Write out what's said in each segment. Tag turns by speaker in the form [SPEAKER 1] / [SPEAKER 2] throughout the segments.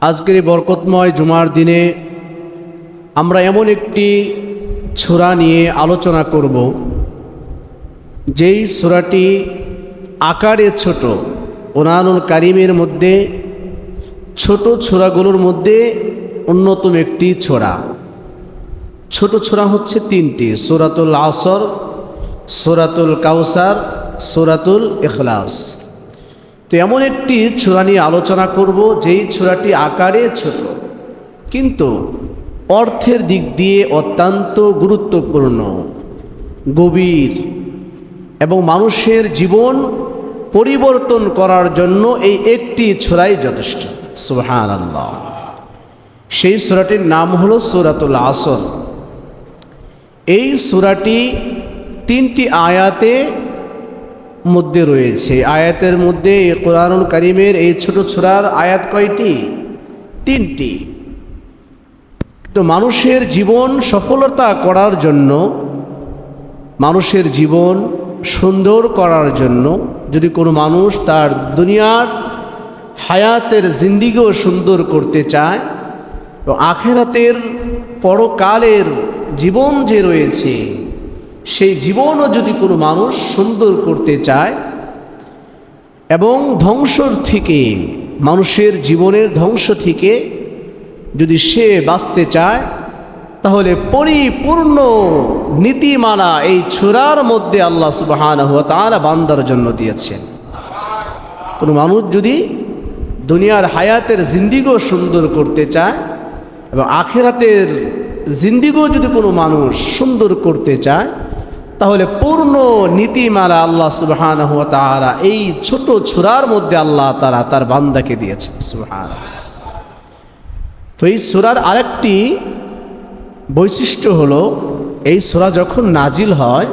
[SPEAKER 1] আজকের এই বরকতময় জুমার দিনে আমরা এমন একটি সূরা নিয়ে আলোচনা করব যেই সূরাটি আকারে ছোট। কোরআনুল কারীমের মধ্যে ছোট সূরাগুলোর মধ্যে অন্যতম একটি সূরা। ছোট সূরা হচ্ছে তিনটি: সূরাতুল আসর, সূরাতুল কাউসার, সূরাতুল ইখলাস। তো এমন একটি সূরা নিয়ে আলোচনা করব যেই সূরাটি আকারে ছোট কিন্তু অর্থের দিক দিয়ে অত্যন্ত গুরুত্বপূর্ণ, গভীর এবং মানুষের জীবন পরিবর্তন করার জন্য এই একটি সূরাই যথেষ্ট। সুবহানাল্লাহ। সেই সূরাটির নাম হলো সূরাতুল আসর। এই সূরাটি তিনটি আয়াতে মধ্যে রয়েছে। আয়াতের মধ্যে কোরআনুল কারীমের এই ছোট সূরার আয়াত কয়টি? তিনটি। তো মানুষের জীবন সফলতা করার জন্য, মানুষের জীবন সুন্দর করার জন্য, যদি কোনো মানুষ তার দুনিয়ার হায়াতের জিন্দিগিও সুন্দর করতে চায় এবং আখিরাতের পরকালের জীবন যে রয়েছে সেই জীবনও যদি কোনো মানুষ সুন্দর করতে চায় এবং ধ্বংসর থেকে, মানুষের জীবনের ধ্বংস থেকে যদি সে বাঁচতে চায়, তাহলে পরিপূর্ণ নীতিমালা এই সূরার মধ্যে আল্লাহ সুবহানাহু ওয়া তাআলা বান্দার জন্য দিয়েছেন। কোনো মানুষ যদি দুনিয়ার হায়াতের জিন্দিগিও সুন্দর করতে চায় এবং আখিরাতের জিন্দিগিও যদি কোনো মানুষ সুন্দর করতে চায়, তাহলে পূর্ণ নীতিমালা আল্লাহ সুবহানাহু ওয়া তাআলা এই ছোট সূরার মধ্যে আল্লাহ তাআলা তার বান্দাকে দিয়েছেন। সুবহানাল্লাহ। তো এই সূরার আরেকটি বৈশিষ্ট্য হলো, এই সূরা যখন নাজিল হয়,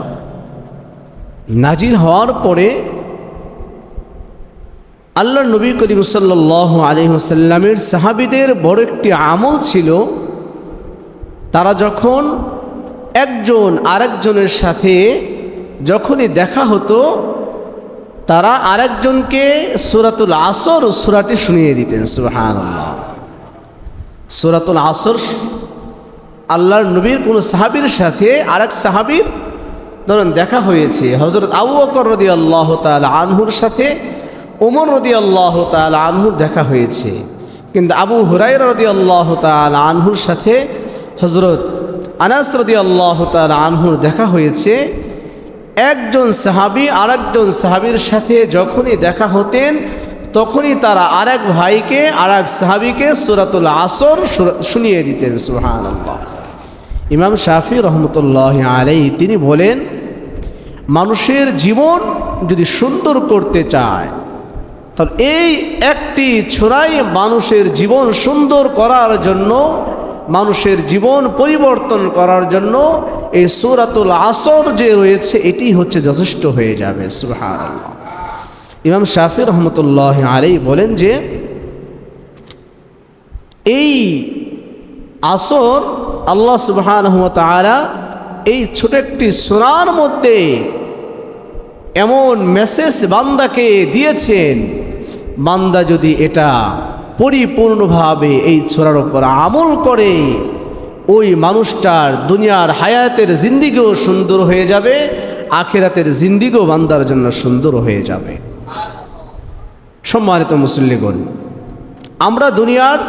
[SPEAKER 1] নাজিল হওয়ার পরে আল্লাহর নবী করিম সাল্লাল্লাহু আলাইহি ওয়াসাল্লামের সাহাবীদের বড় একটি আমল ছিল, তারা যখন একজন আরেকজনের সাথে যখনই দেখা হতো, তারা আরেকজনকে সূরাতুল আসর সূরাটি শুনিয়ে দিতেন। সুবহানাল্লাহ। সূরাতুল আসর আল্লাহর নবীর কোনো সাহাবীর সাথে আরেক সাহাবীর ধরেন দেখা হয়েছে, হযরত আবু বকর রাদিয়াল্লাহু তাআলা আনহুর সাথে ওমর রাদিয়াল্লাহু তাআলা আনহুর দেখা হয়েছে, কিন্তু আবু হুরায়রা রাদিয়াল্লাহু তাআলা আনহুর সাথে হযরত আনাস রাদিয়াল্লাহু তাআলা আনহুর দেখা হয়েছে। একজন সাহাবী আরেকজন সাহাবীর সাথে যখনই দেখা হতেন, তখনই তারা আরেক ভাইকে, আরেক সাহাবীকে সূরাতুল আসর শুনিয়ে দিতেন। সুবহানাল্লাহ। ইমাম শাফি রহমতুল্লাহি আলাইহি তিনি বলেন, মানুষের জীবন যদি সুন্দর করতে চায়, তাহলে এই একটি সূরাই মানুষের জীবন সুন্দর করার জন্য, মানুষের জীবন পরিবর্তন করার জন্য এই সূরাতুল আসর যে রয়েছে এটি হচ্ছে যথেষ্ট হয়ে যাবে। সুবহানাল্লাহ। ইমাম শাফি রহমতুল্লাহি আলাইহি বলেন যে এই আসর আল্লাহ সুবহানাহু ওয়া তাআলা এই ছোট একটি সূরার মধ্যে এমন মেসেজ বান্দাকে দিয়েছেন, বান্দা যদি এটা পরিপূর্ণভাবে এই সূরার উপর আমল করে, ওই মানুষটার দুনিয়ার হায়াতের জিন্দিগিও সুন্দর হয়ে যাবে, আখিরাতের জিন্দিগিও বান্দার জন্য সুন্দর হয়ে যাবে। সম্মানিত মুসল্লিগণ, আমরা দুনিয়ার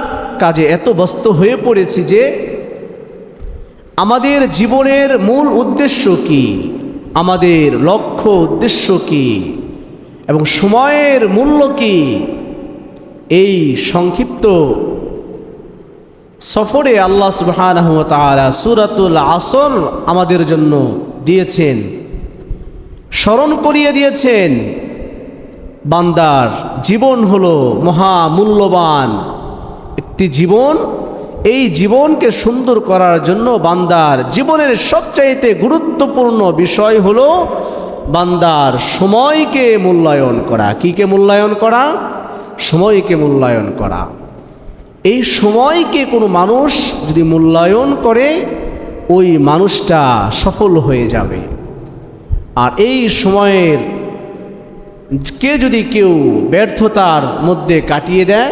[SPEAKER 1] কাজে এত ব্যস্ত হয়ে পড়েছি যে আমাদের জীবনের মূল উদ্দেশ্য কি, আমাদের লক্ষ্য উদ্দেশ্য কি এবং সময়ের মূল্য কি, এই সংক্ষিপ্ত সফরে আল্লাহ সুবহানাহু ওয়া তাআলা সূরাতুল আসর আমাদের জন্য দিয়েছেন, স্মরণ করিয়ে দিয়েছেন। বান্দার জীবন হলো মহামূল্যবান একটি জীবন। এই জীবনকে সুন্দর করার জন্য বান্দার জীবনের সবচাইতে গুরুত্বপূর্ণ বিষয় হলো বান্দার সময়কে মূল্যায়ন করা। কিকে মূল্যায়ন করা? সময়কে মূল্যায়ন করা। এই সময়কে কোনো মানুষ যদি মূল্যায়ন করে, ওই মানুষটা সফল হয়ে যাবে। আর এই সময়ের কে যদি কেউ ব্যর্থতার মধ্যে কাটিয়ে দেয়,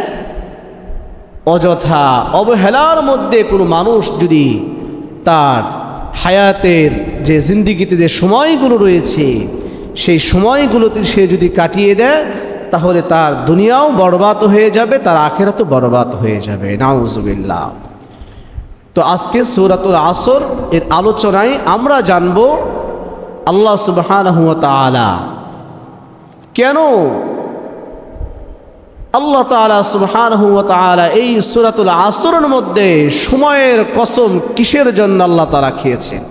[SPEAKER 1] অযথা অবহেলার মধ্যে কোনো মানুষ যদি তার হায়াতের যে জিন্দিগিতে যে সময়গুলো রয়েছে সেই সময়গুলোতে সে যদি কাটিয়ে দেয় তাহলে তার দুনিয়াও বরবাদ হয়ে যাবে, তার আখিরাতও বরবাদ হয়ে যাবে। নাউজুবিল্লাহ। তো আজকে সূরাতুল আসর এর আলোচনায় আমরা জানব আল্লাহ সুবহানাহু ওয়া তাআলা কেন আল্লাহ তাআলা সুবহানাহু ওয়া তাআলা এই সূরাতুল আসরের মধ্যে সময়ের কসম কিসের জন্য আল্লাহ তাআলা খেয়েছেন।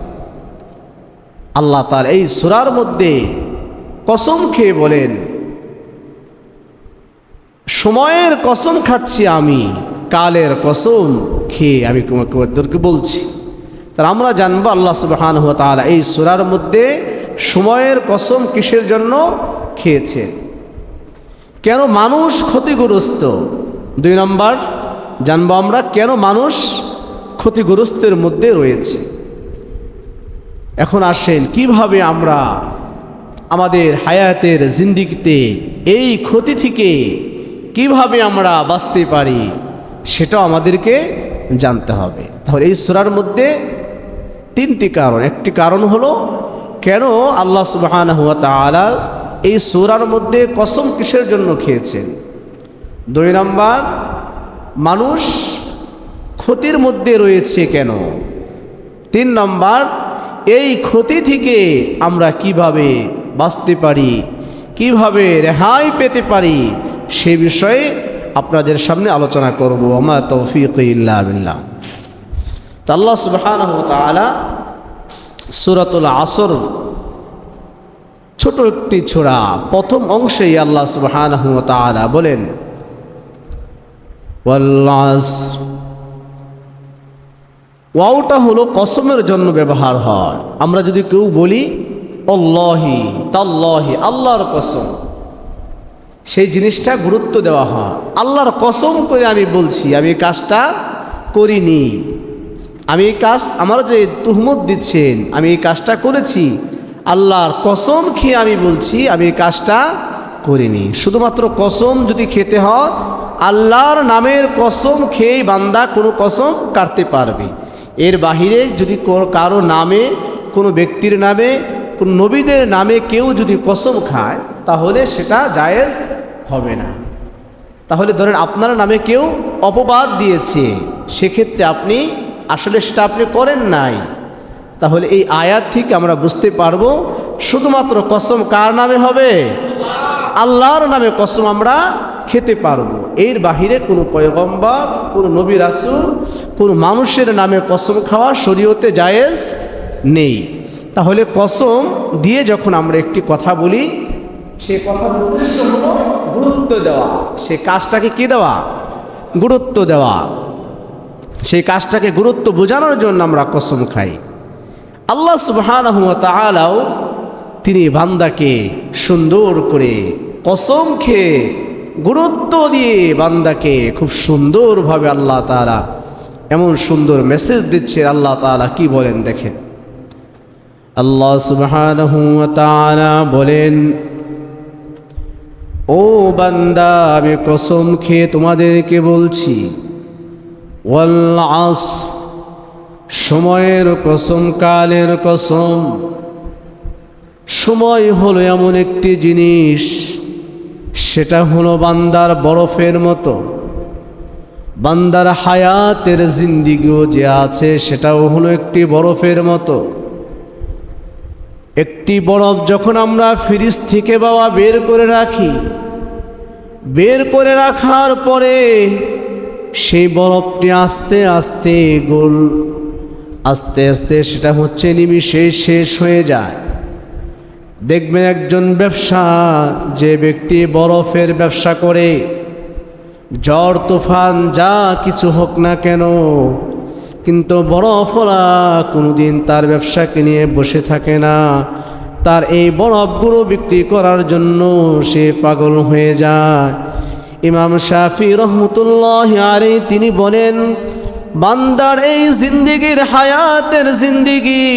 [SPEAKER 1] আল্লাহ তাআলা এই সূরার মধ্যে কসম খেয়ে বলেন, সময়ের কসম খাচ্ছি আমি, কালের কসম খেয়ে আমি তোমাদেরকে বলছি। তার আমরা জানবো আল্লাহ সুবহানাহু ওয়া তাআলা এই সূরার মধ্যে সময়ের কসম কিসের জন্য খেয়েছে, কেন মানুষ ক্ষতিগ্রস্ত। 2 নম্বর জানবো আমরা কেন মানুষ ক্ষতিগ্রস্তের মধ্যে রয়েছে। এখন আসেন কিভাবে আমরা আমাদের হায়াতের জিন্দিগিতে এই ক্ষতি থেকে কিভাবে আমরা বাঁচতে পারি সেটাও আমাদেরকে জানতে হবে। তাহলে এই সূরার মধ্যে 3টি কারণ। একটি কারণ হলো কেন আল্লাহ সুবহানাহু ওয়া তাআলা এই সূরার মধ্যে কসম কিসের জন্য খেয়েছেন। 2 নম্বর মানুষ ক্ষতির মধ্যে রয়েছে কেন। 3 নম্বর এই ক্ষতি থেকে আমরা কিভাবে বাঁচতে পারি, কিভাবে রেহাই পেতে পারি সে বিষয়ে আপনাদের সামনে আলোচনা করব। আমা তৌফিক ইল্লা বিল্লাহ। তো আল্লাহ সুবহানাহু ওয়া তাআলা সূরাতুল আসর ছোট একটি সূরা, প্রথম অংশেই আল্লাহ সুবহানাহু ওয়া তাআলা বলেন ওয়াল আসর। ওয়াওটা হলো কসমের জন্য ব্যবহার হয়। আমরা যদি কেউ বলি আল্লাহি তাল্লাহি, আল্লাহর কসম, সেই জিনিসটা গুরুত্ব দেওয়া হয়। আল্লাহর কসম করে আমি বলছি আমি এই কাজটা করিনি, আমি এই কাজ, আমার যে তুহমত দিচ্ছেন আমি এই কাজটা করেছি, আল্লাহর কসম খেয়ে আমি বলছি আমি এই কাজটা করিনি। শুধুমাত্র কসম যদি খেতে হয়, আল্লাহর নামের কসম খেয়ে বান্দা কোনো কসম কাটতে পারবে। এর বাহিরে যদি কারো নামে, কোনো ব্যক্তির নামে, কোন নবীদের নামে কেউ যদি কসম খায় তাহলে সেটা জায়েজ হবে না। তাহলে ধরেন আপনার নামে কেউ অপবাদ দিয়েছে, সেক্ষেত্রে আপনি আসলে সেটা আপনি করেন নাই। তাহলে এই আয়াত থেকে আমরা বুঝতে পারবো শুধুমাত্র কসম কার নামে হবে, আল্লাহর নামে কসম আমরা খেতে পারবো। এর বাহিরে কোনো পয়গম্বর, কোনো নবী রাসূল, কোনো মানুষের নামে কসম খাওয়া শরীয়তে জায়েজ নেই। তাহলে কসম দিয়ে যখন আমরা একটি কথা বলি, সে কথার উদ্দেশ্য হলো গুরুত্ব দেওয়া, সে কাজটাকে কি দেওয়া, গুরুত্ব দেওয়া। সেই কাজটাকে গুরুত্ব বোঝানোর জন্য আমরা কসম খাই। আল্লাহ সুবহানাহু ওয়া তাআলাও তিনি বান্দাকে সুন্দর করে কসম খেয়ে গুরুত্ব দিয়ে বান্দাকে খুব সুন্দরভাবে আল্লাহ তাআলা এমন সুন্দর মেসেজ দিচ্ছে। আল্লাহ তাআলা কি বলেন দেখেন, আল্লাহ সুবহানাহু ওয়া তাআলা বলেন, ও বান্দা আমি কসম খেয়ে তোমাদেরকে বলছি, ওয়াল আসর, সময়ের কসম, কালের কসম। সময় হলো এমন একটি জিনিস, সেটা হলো বান্দার বরফের মতো। বান্দার হায়াতের জিন্দিগিও যে আছে সেটাও হলো একটি বরফের মতো। একটি বরফ যখন আমরা ফ্রিজ থেকে বাবা বের করে রাখি, বের করে রাখার পরে সেই বরফটি আস্তে আস্তে আস্তে আস্তে সেটা হচ্ছে নিমিষে শেষ হয়ে যায়। দেখবেন একজন ব্যবসা, যে ব্যক্তি বরফের ব্যবসা করে, ঝড় তুফান যা কিছু হোক না কেন, কিন্তু বরফওয়ালা কোনোদিন তার ব্যবসাকে নিয়ে বসে থাকে না। তার এই বরফগুলো বিক্রি করার জন্য সে পাগল হয়ে যায়। ইমাম শাফি রহমতুল্লাহি আলাইহি তিনি বলেন, বান্দার এই জিন্দিগির, হায়াতের জিন্দিগি,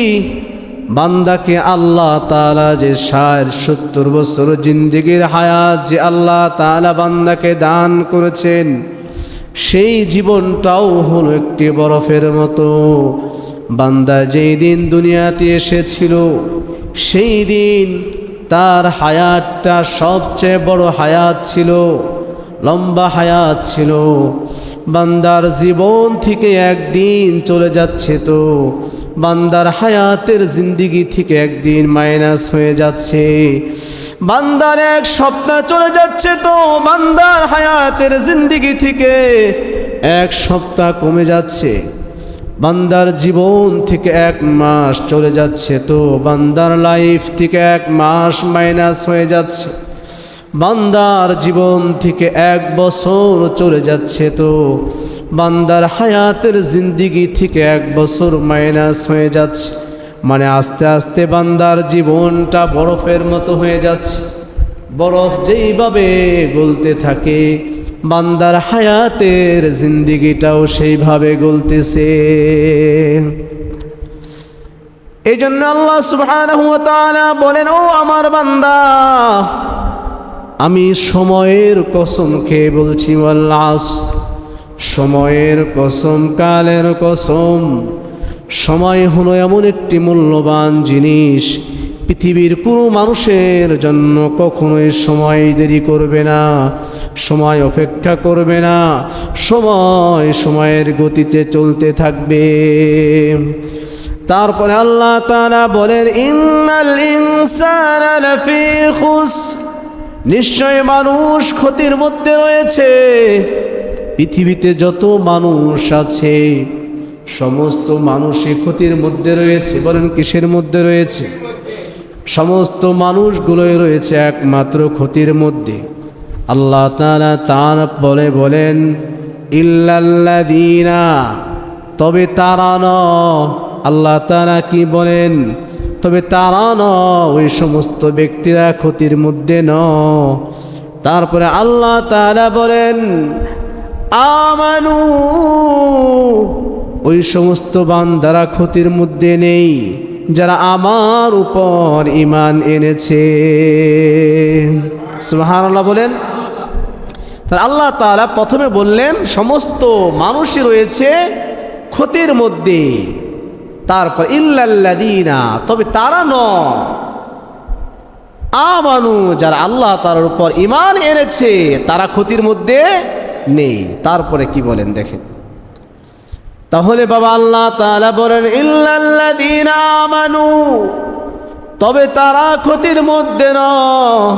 [SPEAKER 1] বান্দাকে আল্লাহ তাআলা যে 70 বছর জিন্দিগির হায়াত যে আল্লাহ তাআলা বান্দাকে দান করেছেন, সেই জীবনটাও হলো একটি বরফের মতো। বান্দা যেই দিন দুনিয়াতে এসেছিল সেই দিন তার হায়াতটা সবচেয়ে বড় হায়াত ছিল, লম্বা হায়াত ছিল। বান্দার জীবন থেকে একদিন চলে যাচ্ছে তো বান্দার হায়াতের জিন্দিগি থেকে একদিন মাইনাস হয়ে যাচ্ছে। বান্দার এক সপ্তাহ চলে যাচ্ছে তো বান্দার হায়াতের জিন্দিগি থেকে এক সপ্তাহ কমে যাচ্ছে। বান্দার জীবন থেকে এক মাস চলে যাচ্ছে তো বান্দার লাইফ থেকে এক মাস মাইনাস হয়ে যাচ্ছে। বান্দার জীবন থেকে এক বছর চলে যাচ্ছে তো বান্দার হায়াতের জিন্দিগি থেকে এক বছর মাইনাস হয়ে যাচ্ছে। মানে আস্তে আস্তে বান্দার জীবনটা বরফের মতো হয়ে যাচ্ছে। বরফ যেইভাবে গলতে থাকে বান্দার হায়াতের জিন্দিগিটাও সেইভাবে গলতেছে। এই জন্য আল্লাহ সুবহানাহু ওয়া তাআলা বলেন, ও আমার বান্দা, আমি সময়ের কসম খেয়ে বলছি, ওয়াল আসর, সময়ের কসম, কালের কসম। সময় হলো এমন একটি মূল্যবান জিনিস, পৃথিবীর কোনো মানুষের জন্য কখনোই সময় দেরি করবে না, সময় অপেক্ষা করবে না। সময় সময়ের গতিতে চলতে থাকবে। তারপরে আল্লাহ তাআলা বলেন, ইন্নাল ইনসানা লাফি খুসর, নিশ্চয় মানুষ ক্ষতির মধ্যে রয়েছে। পৃথিবীতে যত মানুষ আছে সমস্ত মানুষই ক্ষতির মধ্যে রয়েছে। বলেন কিসের মধ্যে রয়েছে? সমস্ত মানুষগুলোই রয়েছে একমাত্র ক্ষতির মধ্যে। আল্লাহ তাআলা তার বলেন, ইল্লাল্লাযীনা, তবে তারা ন। আল্লাহ তাআলা কি বলেন? তবে তারা ন, ওই সমস্ত ব্যক্তিরা ক্ষতির মধ্যে ন। তারপরে আল্লাহ তাআলা বলেন, আমানু, ওই সমস্ত বান্দারা ক্ষতির মধ্যে নেই যারা আমার উপর ঈমান এনেছে। সুবহানাল্লাহ বলেন। তাহলে আল্লাহ তাআলা প্রথমে বললেন সমস্ত মানুষই রয়েছে ক্ষতির মধ্যে। তারপর ইল্লাল্লাযীনা, তবে তারা নয়, আমানু, যারা আল্লাহ তাআলার উপর ঈমান এনেছে তারা ক্ষতির মধ্যে নেই। তারপরে কি বলেন দেখেন। তাহলে বাবা আল্লাহ তাআলা বলেন, ইল্লাল্লাযীনা আমানু, তবে তারা ক্ষতির মধ্যে নয়,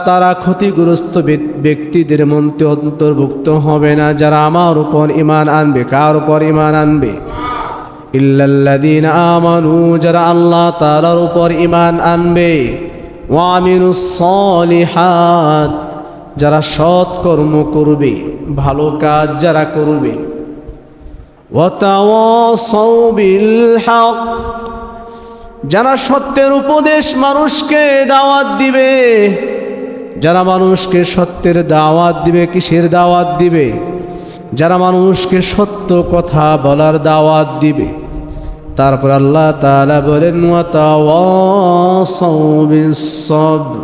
[SPEAKER 1] তারা ক্ষতিগ্রস্ত ব্যক্তিদের মধ্যে অন্তর্ভুক্ত হবে না যারা আমার উপর ঈমান আনবে। কার উপর ঈমান আনবে? ইল্লাল্লাযীনা আমানু, যারা আল্লাহ তাআলার উপর ঈমান আনবে। ওয়া আমিলুস সলিহাত, যারা সৎ কর্ম করবে, ভালো কাজ যারা করবে। ওয়া তাওয়াসাউ বিল হক, যারা সত্যের উপদেশ মানুষকে দাওয়াত দিবে। যারা মানুষকে সত্যের দাওয়াত দিবে। কিসের দাওয়াত দিবে? যারা মানুষকে সত্য কথা বলার দাওয়াত দিবে। তারপর আল্লাহ তাআলা বলেন, ওয়া তাওয়াসাউ বিস সবর,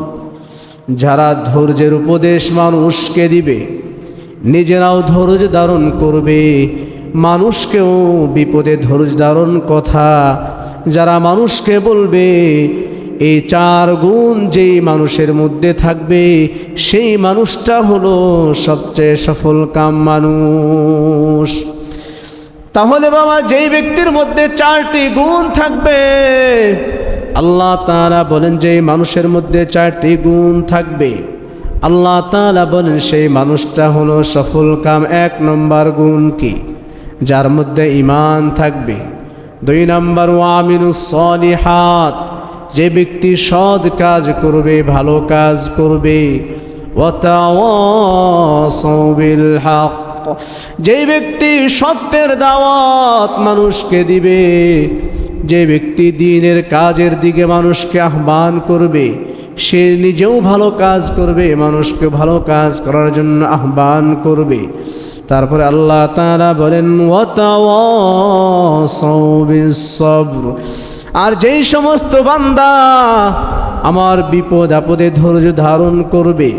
[SPEAKER 1] যারা ধৈর্যের উপদেশ মানুষকে দিবে, নিজেরাও ধৈর্য ধারণ করবে, মানুষকেও বিপদে ধৈর্য ধারণ কথা যারা মানুষকে বলবে। এই চার গুণ যেই মানুষের মধ্যে থাকবে সেই মানুষটা হলো সবচেয়ে সফল কাম মানুষ। তাহলে বাবা যেই ব্যক্তির মধ্যে চারটি গুণ থাকবে, আল্লাহ তাআলা বলেন যেই মানুষের মধ্যে চারটি গুণ থাকবে, আল্লাহ তাআলা বলেন সেই মানুষটা হলো সফল কাম। এক নম্বর গুণ কি? যার মধ্যে ঈমান থাকবে। দুই নম্বর, ওয়া আমিলুস সলিহাত, যে ব্যক্তি সৎ কাজ করবে, ভালো কাজ করবে। ওয়া তাওয়াসাউ বিল হক, যে ব্যক্তি সত্যের দাওয়াত মানুষকে দিবে, যে ব্যক্তি দ্বীনের কাজের দিকে মানুষকে আহ্বান করবে, সে নিজেও ভালো কাজ করবে, মানুষকে ভালো কাজ করার জন্য আহ্বান করবে। তারপরে আল্লাহ তাআলা বলেন, ওয়া তাওয়াসাউ বিস সবর, আর যেই সমস্ত বান্দা আমার বিপদ আপদে ধৈর্য ধারণ করবে,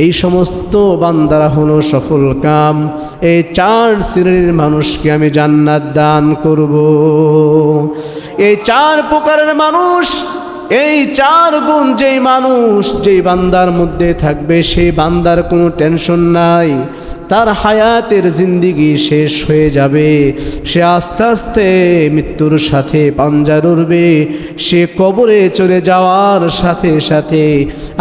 [SPEAKER 1] এই সমস্ত বান্দারা হলো সফল কাম। এই 4 শ্রেণীর মানুষকে আমি জান্নাত দান করব। এই 4 প্রকারের মানুষ, এই 4 গুণ যেই মানুষ, যেই বান্দার মধ্যে থাকবে, সেই বান্দার কোনো টেনশন নাই। তার হায়াতের জিন্দিগি শেষ হয়ে যাবে, সে আস্তে আস্তে মৃত্যুর সাথে পাঞ্জা লড়বে। সে কবরে চলে যাওয়ার সাথে সাথে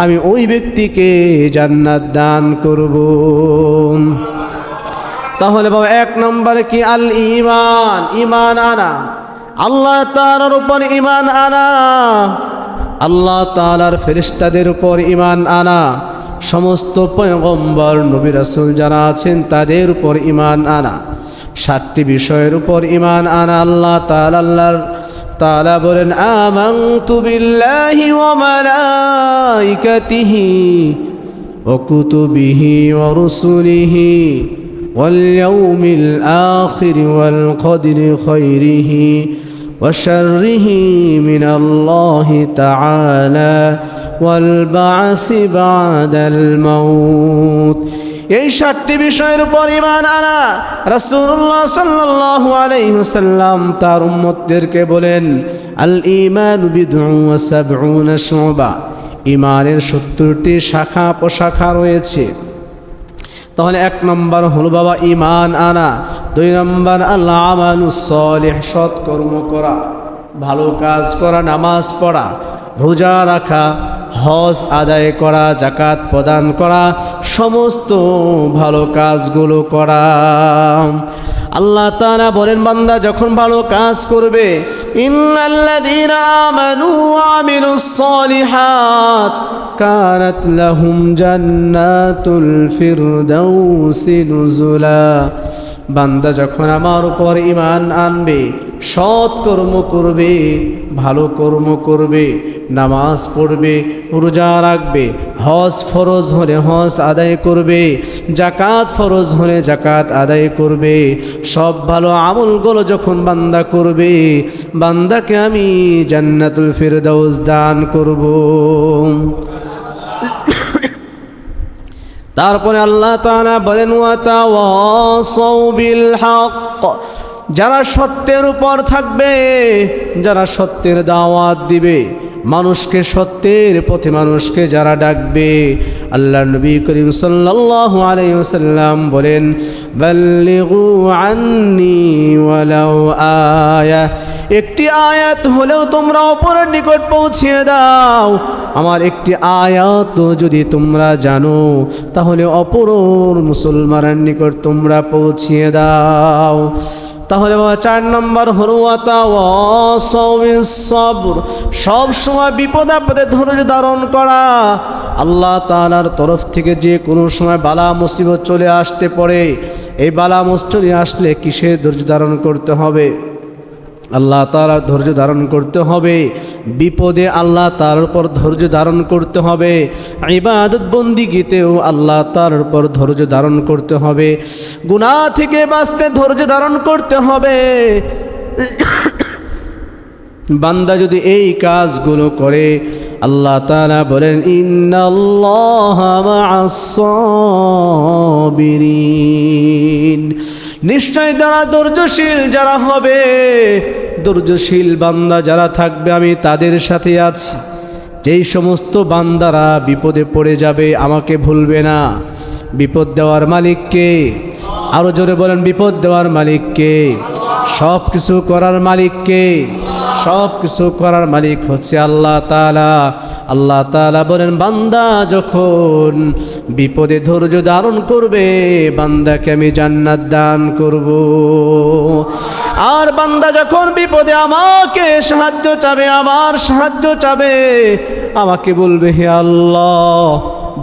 [SPEAKER 1] আমি ওই ব্যক্তিকে জান্নাত দান করব। তাহলে বাবা 1 নম্বরে কি? আল ঈমান, ঈমান আনা, আল্লাহ তাআলার উপর ঈমান আনা, আল্লাহ তাআলার ফেরেশতাদের উপর ঈমান আনা, সমস্ত পয়গম্বর নবী রাসূল যারা আছেন তাদের উপর ঈমান আনা, 7টি বিষয়ের উপর ঈমান আনা। আল্লাহ তাআলা বলেন, আমানতু বিল্লাহি ওয়া মালাইকাতিহি ওয়া কুতুবিহি ওয়া রুসুলিহি ওয়াল ইয়াউমিল আখির ওয়াল কদরি খায়রিহি ওয়া শাররিহি মিনাল্লাহি তাআলা ওয়াল বা'সি বা'দাল মাউত। এই 7টি বিষয়ের উপর ঈমান আনা। রাসূলুল্লাহ সাল্লাল্লাহু আলাইহি ওয়াসাল্লাম তার উম্মতদেরকে বলেন, আল ঈমানু বিদ'উন ওয়া সাব'উনা শু'বা, ঈমানের 70টি শাখা প্রশাখা রয়েছে। তাহলে 1 নম্বর হলো বাবা ঈমান আনা। 2 নম্বর আল আমালুস সালিহ, সৎ কর্ম করা, ভালো কাজ করা, নামাজ পড়া, রোজা রাখা, হজ আদায় করা, যাকাত প্রদান করা, সমস্ত ভালো কাজগুলো করা। আল্লাহ তাআলা বলেন, বান্দা যখন ভালো কাজ করবে, ইন্নাল্লাযীনা আমানু ওয়া আমিলুস সালিহাত কানাত লাহুম জান্নাতুল ফিরদাউসি নুজুলা। বান্দা যখন আমার উপর ঈমান আনবে, সৎ কর্ম করবে, ভালো কর্ম করবে, নামাজ পড়বে, রোজা রাখবে, হজ ফরজ হলে হজ আদায় করবে, যাকাত ফরজ হলে যাকাত আদায় করবে, সব ভালো আমলগুলো যখন বান্দা করবে, বান্দাকে আমি জান্নাতুল ফিরদাউস দান করব। তারপরে আল্লাহ তাআলা বলেন, ওয়া তাওয়াসাউ বিল হক, যারা সত্যের উপর থাকবে, যারা সত্যের দাওয়াত দিবে, মানুষকে সত্যের পথে মানুষকে যারা ডাকবে, আল্লাহ নবী করিম সাল্লাল্লাহু আলাইহি ওয়াসাল্লাম বলেন, বাল্লিগু আন্নি ওয়ালাউ আয়া, একটি আয়াত হলেও তোমরা অপরের নিকট পৌঁছিয়ে দাও। আমার একটি আয়াত যদি তোমরা জানো, তাহলে অপর মুসলমানের নিকট তোমরা পৌঁছিয়ে দাও। তাহলে বাবা 4 নম্বর হলো ওয়া তাওয়াসাউ বিস সবর, সব সময় বিপদ আপদে ধৈর্য ধারণ করা। আল্লাহ তাআলার তরফ থেকে যে কোনো সময় বালা মুসিবত চলে আসতে পারে, এই বালা মুসিবত আসলে কিসের ধৈর্য ধারণ করতে হবে? আল্লাহ তাআলার ধৈর্য ধারণ করতে হবে। বিপদে আল্লাহ তাআলার উপর ধৈর্য ধারণ করতে হবে। ইবাদত বন্দিগিতেও আল্লাহ তাআলার উপর ধৈর্য ধারণ করতে হবে। গুনাহ থেকে বাঁচতে ধৈর্য ধারণ করতে হবে। বান্দা যদি এই কাজগুলো করে, আল্লাহ তাআলা বলেন, ইন্নাল্লাহা মা'আস সাবিরিন, নিশ্চয় যারা ধৈর্যশীল যারা হবে, ধৈর্যশীল বান্দা যারা থাকবে, আমি তাদের সাথে আছি। যেই সমস্ত বান্দারা বিপদে পড়ে যাবে, আমাকে ভুলবে না। বিপদ দেওয়ার মালিককে, আরো জোরে বলেন, বিপদ দেওয়ার মালিককে, সব কিছু করার মালিককে, সব কিছু করার মালিক হচ্ছে আল্লাহ তাআলা। আল্লাহ তাআলা বলেন, বান্দা যখন বিপদে ধৈর্য ধারণ করবে, বান্দাকে আমি জান্নাত দান করব। আর বান্দা যখন বিপদে আমাকে সাহায্য চাবে, আমার সাহায্য চাবে, আমাকে বলবে, হে আল্লাহ,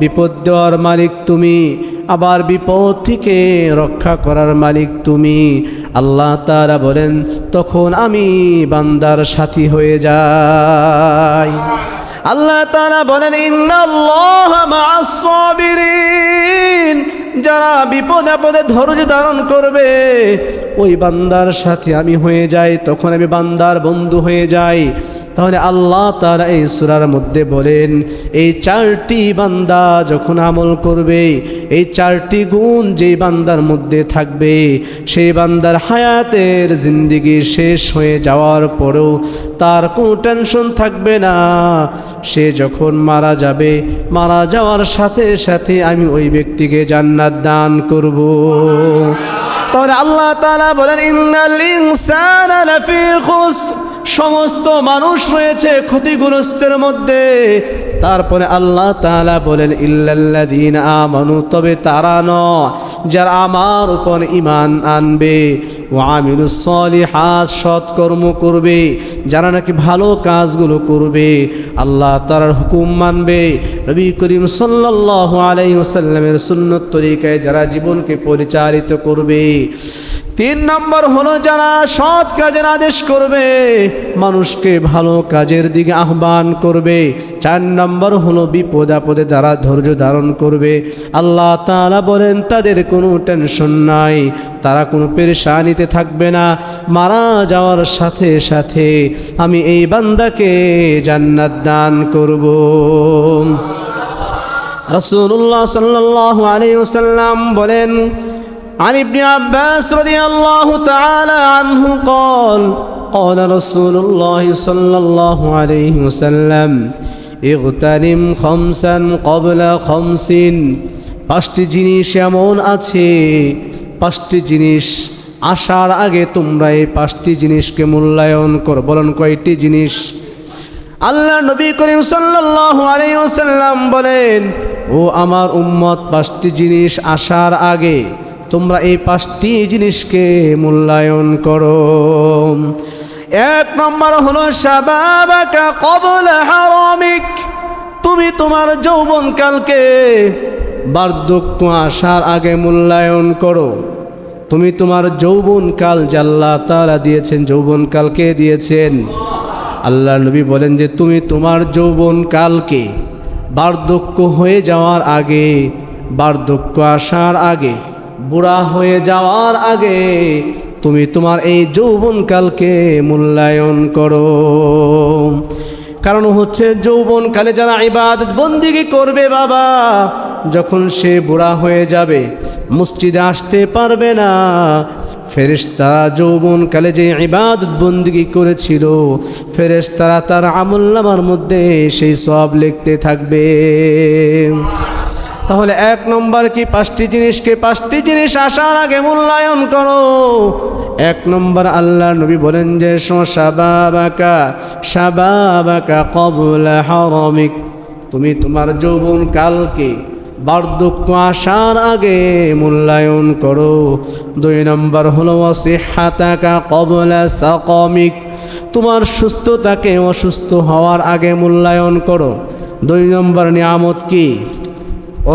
[SPEAKER 1] বিপদ দেওয়ার মালিক তুমি, আবার বিপদ থেকে রক্ষা করার মালিক তুমি। আল্লাহ তাআলা বলেন, তখন আমি বান্দার সাথী হয়ে যাই। আল্লাহ তাআলা বলেন, ইন্নাল্লাহা মা'আস সাবিরিন, যারা বিপদ আপদে ধৈর্য ধারণ করবে, ওই বান্দার সাথে আমি হয়ে যাই, তখন আমি বান্দার বন্ধু হয়ে যাই। তাহলে আল্লাহ তাআলা এই সূরার মধ্যে বলেন এই চারটি বান্দা যখন আমল করবে, এই চারটি গুণ যেই বান্দার মধ্যে থাকবে, সেই বান্দার হায়াতের জিন্দেগি শেষ হয়ে যাওয়ার পরেও তার কোনো টেনশন থাকবে না। সে যখন মারা যাবে, মারা যাওয়ার সাথে সাথে আমি ওই ব্যক্তিকে জান্নাত দান করব। তাহলে আল্লাহ তাআলা বলেন ইন্নাল ইনসানা লাফি খুসর, সমস্ত মানুষ রয়েছে ক্ষতিগ্রস্তের মধ্যে। তারপরে আল্লাহ তাআলা বলেন ইল্লাল্লাযীনা আমানু, তবে তারা নয় যারা আমার উপর ঈমান আনবে, ওয়া আমিলুস সলিহাত, সৎকর্ম করবে, যারা নাকি ভালো কাজগুলো করবে, আল্লাহ তাআলার হুকুম মানবে, নবী করিম সাল্লাল্লাহু আলাইহি ওয়াসাল্লামের সুন্নত তরিকায় যারা জীবনকে পরিচালিত করবে। 3 নম্বর হলো যারা সৎ কাজের আদেশ করবে, মানুষকে ভালো কাজের দিকে আহ্বান করবে। 4 নম্বর হলো বিপদ আপদে যারা ধৈর্য ধারণ করবে, আল্লাহ তাআলা বলেন তাদের কোনো টেনশন নাই, তারা কোনো পেরেশানিতে থাকবে না। মারা যাওয়ার সাথে সাথে আমি এই বান্দাকে জান্নাত দান করব। রাসূলুল্লাহ সাল্লাল্লাহু আলাইহি ওয়াসাল্লাম বলেন عن ابن عباس رضي الله تعالى عنه قال قال رسول الله صلى الله عليه وسلم اغتنم خمسا قبل خمس। 5টি জিনিস এমন আছে, 5টি জিনিস আসার আগে তোমরা এই 5টি জিনিসকে মূল্যায়ন করো। বলেন কয়টি জিনিস? আল্লাহ নবী করিম সাল্লাল্লাহু আলাইহি ওয়াসাল্লাম বলেন ও আমার উম্মত, 5টি জিনিস আসার আগে তোমরা এই 5টি জিনিসকে মূল্যায়ন করো। 1 নম্বর হলো শাবাবাকা ক্বাবলা হারামিক, তুমি তোমার যৌবনকালকে বার্ধক্য আসার আগে মূল্যায়ন করো। তুমি তোমার যৌবনকাল যে আল্লাহ তাআলা দিয়েছেন, যৌবনকালকে দিয়েছেন। আল্লাহ নবী বলেন যে তুমি তোমার যৌবনকালকে বার্ধক্য হয়ে যাওয়ার আগে, বার্ধক্য আসার আগে, বুড়া হয়ে যাওয়ার আগে তুমি তোমার এই যৌবনকালকে মূল্যায়ন করো। কারণ হচ্ছে যৌবনকালে যারা ইবাদত বন্দেগী করবে বাবা, যখন সে বুড়া হয়ে যাবে, মসজিদে আসতে পারবে না, ফেরেশতারা যৌবনকালে যে ইবাদত বন্দেগী করেছিল, ফেরেশতারা তার আমলনামার মধ্যে সেই সওয়াব লিখতে থাকবে। তাহলে 1 নম্বর কি 5টি জিনিসকে 5টি জিনিস আসার আগে মূল্যায়ন করো। 1 নম্বর আল্লাহ নবী বলেন যে শাবাবাকা শাবাবাকা ক্বাবলা হারামিক, তুমি তোমার যৌবনকালকে বার্ধক্য আসার আগে মূল্যায়ন করো। 2 নম্বর হলো ওয়াসিহাতাকা ক্বাবলা সাকামিক, তোমার সুস্থতাকে অসুস্থ হওয়ার আগে মূল্যায়ন করো। 2 নম্বর নিয়ামত কি?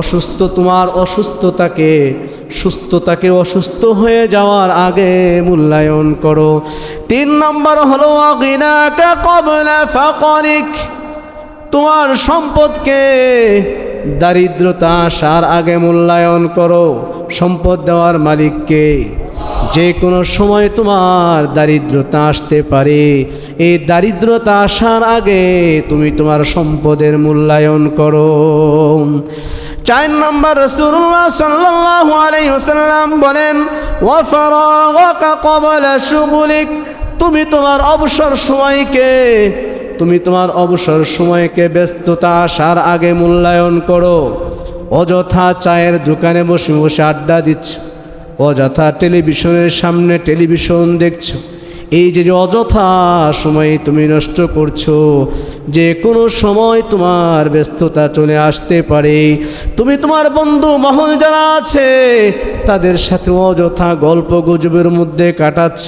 [SPEAKER 1] অসুস্থ, তোমার অসুস্থতাকে, সুস্থতাকে অসুস্থ হয়ে যাওয়ার আগে মূল্যায়ন করো। 3 নম্বর হলো আগিনাকা ক্বাবলা ফাকরিক, তোমার সম্পদকে দারিদ্রতা আসার আগে মূল্যায়ন করো। সম্পদ দেওয়ার মালিককে, যে কোনো সময় তোমার দারিদ্রতা আসতে পারে, এই দারিদ্রতা আসার আগে তুমি তোমার সম্পদের মূল্যায়ন করো। 4 নম্বর রাসূলুল্লাহ সাল্লাল্লাহু আলাইহি ওয়াসাল্লাম বলেন ওয়া ফারাগাকা ক্বাবলা শুগুলিক, তুমি তোমার অবসর সময়কে, তুমি তোমার অবসর সময়কে ব্যস্ততা আসার আগে মূল্যায়ন করো। অযথা চায়ের দোকানে বসে বসে আড্ডা দিচ্ছ, অযথা টেলিভিশনের সামনে টেলিভিশন দেখছো, এই যে অযথা সময় তুমি নষ্ট করছো, যে কোনো সময় তোমার ব্যস্ততা চলে আসতে পারে। তুমি তোমার বন্ধু মহল যারা আছে তাদের সাথে অযথা গল্প গুজবের মধ্যে কাটাচ্ছ।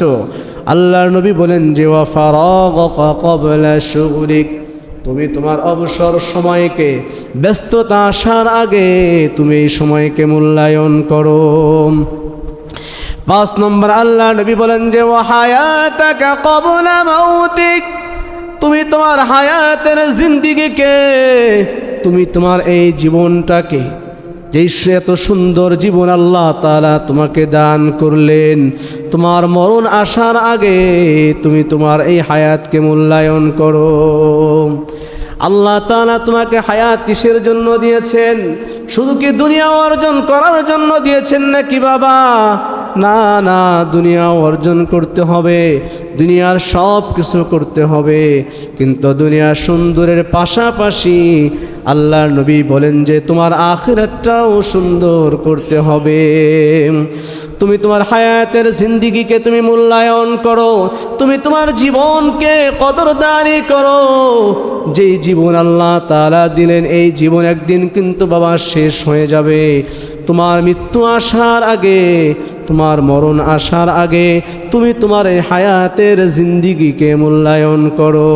[SPEAKER 1] আল্লাহর নবী বলেন যে ওয়া ফারাগাকা ক্বাবলা শুগুলিক, তুমি তোমার অবসর সময়কে, ব্যস্ততা আসার আগে তুমি এই সময়কে মূল্যায়ন করো। 5 নম্বর আল্লাহ নবী বলেন যে ওয়া হায়াতাকা ক্বাবলা মাউতিক, তুমি তোমার হায়াতের জিন্দেগিকে, তুমি তোমার এই জীবনটাকে, যেই এত সুন্দর জীবন আল্লাহ তাআলা তোমাকে দান করলেন, তোমার মরণ আসার আগে তুমি তোমার এই হায়াতকে মূল্যায়ন করো। আল্লাহ তাআলা তোমাকে হায়াত কিসের জন্য দিয়েছেন? শুধু কি দুনিয়া অর্জন করার জন্য দিয়েছেন নাকি বাবা? না না, দুনিয়া অর্জন করতে হবে, দুনিয়ার সব কিছু করতে হবে, কিন্তু দুনিয়ার সুন্দরের পাশাপাশি আল্লাহর নবী বলেন যে তোমার আখিরাতটাও সুন্দর করতে হবে। তুমি তোমার হায়াতের জিন্দেগিকে তুমি মূল্যায়ন করো, তুমি তোমার জীবনকে কদরদারি করো। যেই জীবন আল্লাহ তাআলা দিলেন, এই জীবন একদিন কিন্তু বাবা শেষ হয়ে যাবে। তোমার মৃত্যু আসার আগে, তোমার মরণ আসার আগে তুমি তোমার এই হায়াতের জিন্দেগিকে মূল্যায়ন করো।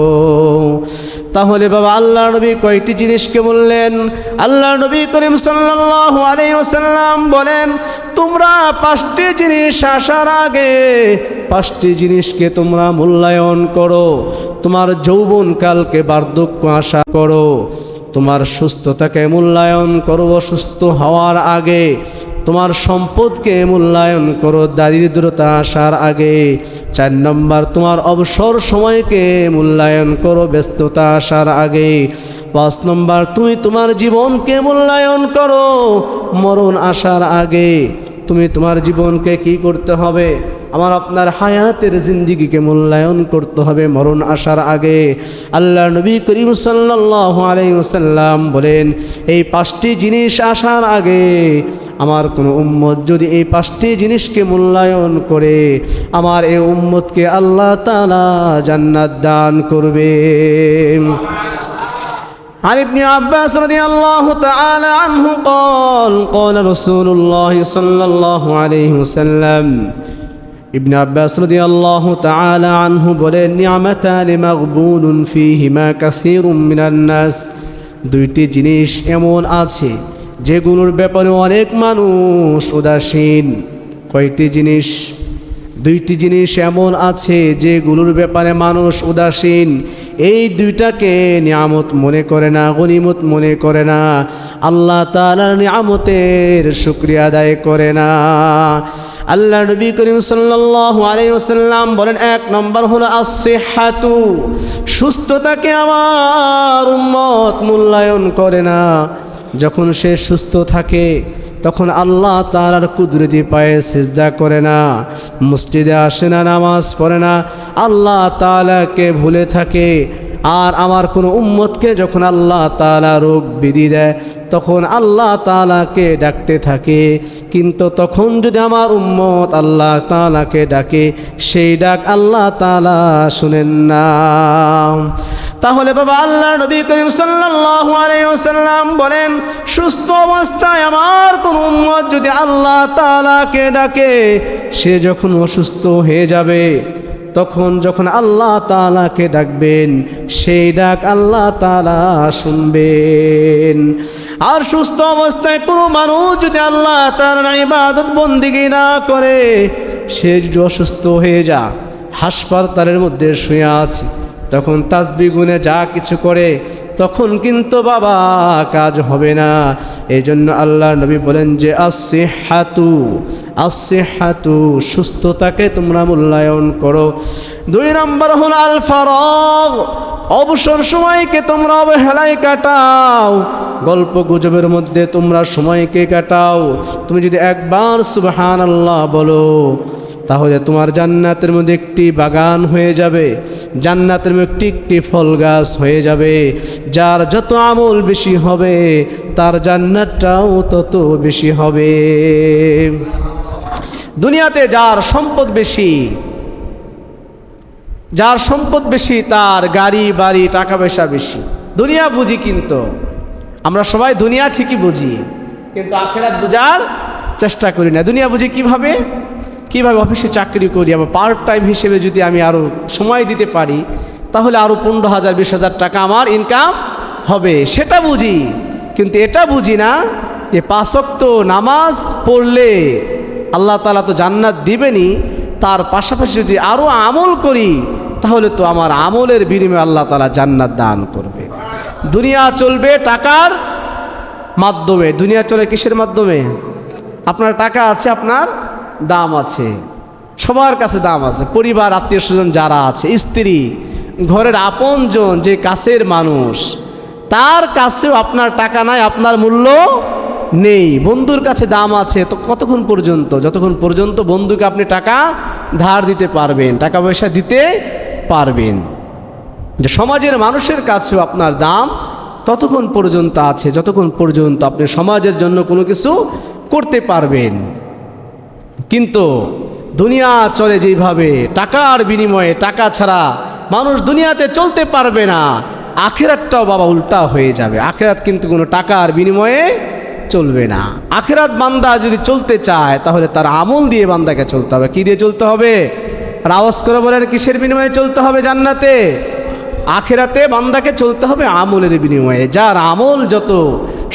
[SPEAKER 1] তাহলে বাবা আল্লাহর নবী কয়টি জিনিসকে বললেন? আল্লাহর নবী করিম সাল্লাল্লাহু আলাইহি ওয়াসাল্লাম বলেন, তোমরা 5টি জিনিস আসার আগে 5টি জিনিসকে তোমরা মূল্যায়ন করো। তোমার যৌবনকালকে বার্ধক্য আশা করো, তোমার সুস্থতাকে মূল্যায়ন করো অসুস্থ হওয়ার আগে, তোমার সম্পদকে মূল্যায়ন করো দারিদ্রতা আসার আগে। 4 নম্বর, তোমার অবসর সময়কে মূল্যায়ন করো ব্যস্ততা আসার আগে। 5 নম্বর, তুমি তোমার জীবনকে মূল্যায়ন করো মরণ আসার আগে। তুমি তোমার জীবনকে কি করতে হবে? আমার আপনার হায়াতের জিন্দেগিকে মূল্যায়ন করতে হবে মরণ আসার আগে। আল্লাহ নবী করিম সাল্লাল্লাহু আলাইহি ওয়াসাল্লাম বলেন, এই 5টি জিনিস আসার আগে আমার কোনো উম্মত যদি এই 5টি জিনিসকে মূল্যায়ন করে, আমার এই উম্মতকে আল্লাহ তাআলা জান্নাত দান করবে। عن ابن عباس رضي الله تعالى عنه قال قال رسول الله صلى الله عليه وسلم ইবনে আব্বাস রাদিয়াল্লাহু তাআলা আনহু বলেন, নি'মাতানি মাগবুনুন ফীহিমা কাসীরুম মিনান নাস, 2টি জিনিস এমন আছে যেগুলোর ব্যাপারে অনেক মানুষ উদাসীন। কয়টি জিনিস? 2টি জিনিস এমন আছে যেগুলোর ব্যাপারে মানুষ উদাসীন। এই 2টাকে নিয়ামত মনে করে না, গনিমত মনে করে না, আল্লাহ তাআলার নিয়ামতের শুকরিয়া আদায় করে না। আল্লাহ নবী করিম সাল্লাল্লাহু আলাইহি ওয়াসাল্লাম বলেন, 1 নম্বর হলো as-সিহহাতু, সুস্থতাকে আমার উম্মত মূল্যায়ন করে না। যখন সে সুস্থ থাকে তখন আল্লাহ তাআলার কুদরতি পায়ে সিজদা করে না, মসজিদে আসে না, নামাজ পড়ে না, আল্লাহ তাআলাকে ভুলে থাকে। আর আমার কোনো উম্মতকে যখন আল্লাহ তাআলা রোগ বিধি দেয় তখন আল্লাহ তাআলাকে ডাকতে থাকে, কিন্তু তখন যদি আমার উম্মত আল্লাহ তাআলাকে ডাকে সেই ডাক আল্লাহ তাআলা শুনেন না। তাহলে বাবা আল্লাহ নবী করিম সাল্লাল্লাহু আলাইহি ওয়াসাল্লাম বলেন, সুস্থ অবস্থায় আমার কোন উম্মত যদি আল্লাহ তাআলাকে ডাকে, সে যখন অসুস্থ হয়ে যাবে তখন যখন আল্লাহ তাআলাকে ডাকবেন সেই ডাক আল্লাহ তাআলা শুনবেন। আর সুস্থ অবস্থায় কোনো মানুষ যদি আল্লাহ তাআলার ইবাদত বন্দেগী না করে, সে যদি অসুস্থ হয়ে যায়, হাসপাতালের মধ্যে শুয়ে আছে, তখন তাসবিহ গুনে যা কিছু করে তখন কিন্তু বাবা কাজ হবে না। এই জন্য আল্লাহ নবী বলেন যে as-সিহহাতু, as-সিহহাতু, সুস্থতাকে তোমরা মূল্যায়ন করো। 2 নম্বর হলো আল-ফারাগ, অবসর সময়কে তোমরা অবহেলায় কাটাও, গল্প গুজবের মধ্যে তোমরা সময়কে কাটাও। তুমি যদি একবার সুবহানাল্লাহ বলো তাহলে তোমার জান্নাতের মধ্যে একটি বাগান হয়ে যাবে, জান্নাতের মধ্যে একটি ফল গাছ হয়ে যাবে। যার যত আমল বেশি হবে তার জান্নাতটাও তত বেশি হবে। দুনিয়াতে যার সম্পদ বেশি, যার সম্পদ বেশি তার গাড়ি বাড়ি টাকা পয়সা বেশি। দুনিয়া বুঝি, কিন্তু আমরা সবাই দুনিয়া ঠিকই বুঝি, কিন্তু আখিরাত বোঝার চেষ্টা করি না। দুনিয়া বুঝি কিভাবে অফিসে চাকরি করি, আবার পার্ট টাইম হিসেবে যদি আমি আরও সময় দিতে পারি তাহলে আরও 15,000 20,000 টাকা আমার ইনকাম হবে, সেটা বুঝি। কিন্তু এটা বুঝি না যে 5 ওয়াক্ত নামাজ পড়লে আল্লাহ তাআলা তো জান্নাত দিবেনই, তার পাশাপাশি যদি আরও আমল করি তাহলে তো আমার আমলের বিনিময়ে আল্লাহ তাআলা জান্নাত দান করবে। দুনিয়া চলবে টাকার মাধ্যমে। দুনিয়া চলে কিসের মাধ্যমে? আপনার টাকা আছে, আপনার দাম আছে, সবার কাছে দাম আছে, পরিবার আত্মীয় স্বজন যারা আছে, স্ত্রী, ঘরের আপনজন, যে কাছের মানুষ, তার কাছেও আপনার টাকা নাই, আপনার মূল্য নেই। বন্ধুর কাছে দাম আছে তো কতক্ষণ পর্যন্ত? যতক্ষণ পর্যন্ত বন্ধুকে আপনি টাকা ধার দিতে পারবেন, টাকা পয়সা দিতে পারবেন। যে সমাজের মানুষের কাছেও আপনার দাম ততক্ষণ পর্যন্ত আছে যতক্ষণ পর্যন্ত আপনি সমাজের জন্য কোনো কিছু করতে পারবেন। কিন্তু দুনিয়া চলে যেভাবে, টাকার বিনিময়ে, টাকা ছাড়া মানুষ দুনিয়াতে চলতে পারবে না। আখিরাতটাও বাবা উল্টা হয়ে যাবে। আখিরাত কিন্তু কোনো টাকার বিনিময়ে চলবে না। আখিরাত বান্দা যদি চলতে চায় তাহলে তার আমল দিয়ে বান্দাকে চলতে হবে। কি দিয়ে চলতে হবে? আর আওয়াজ করে বলেন, কিসের বিনিময়ে চলতে হবে জান্নাতে? আখিরাতে বান্দাকে চলতে হবে আমলের বিনিময়ে। যার আমল যত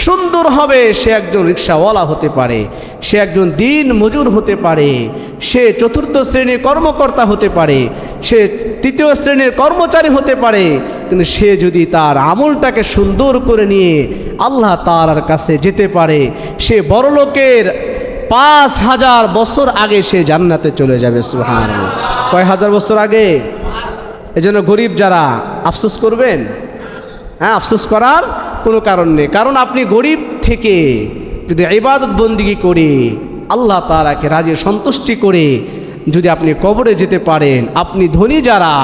[SPEAKER 1] সুন্দর হবে সে একজন রিক্সাওয়ালা হতে পারে, সে একজন দিন মজুর হতে পারে, সে চতুর্থ শ্রেণীর কর্মকর্তা হতে পারে, সে তৃতীয় শ্রেণীর কর্মচারী হতে পারে। কিন্তু সে যদি তার আমলটাকে সুন্দর করে নিয়ে আল্লাহ তাআলার কাছে যেতে পারে, সে বড়লোকের ৫,০০০ বছর আগে সে জান্নাতে চলে যাবে। সুবহানাল্লাহ। কয় হাজার বছর আগে? এজন্য গরিব যারা আফসোস করবেন, হ্যাঁ, আফসোস করার কোনো কারণ নেই। কারণ আপনি গরিব থেকে যদি ইবাদত বন্দিগি করে আল্লাহ তাআলাকে রাজি সন্তুষ্টি করে যদি আপনি কবরে যেতে পারেন, আপনি ধনী যারা,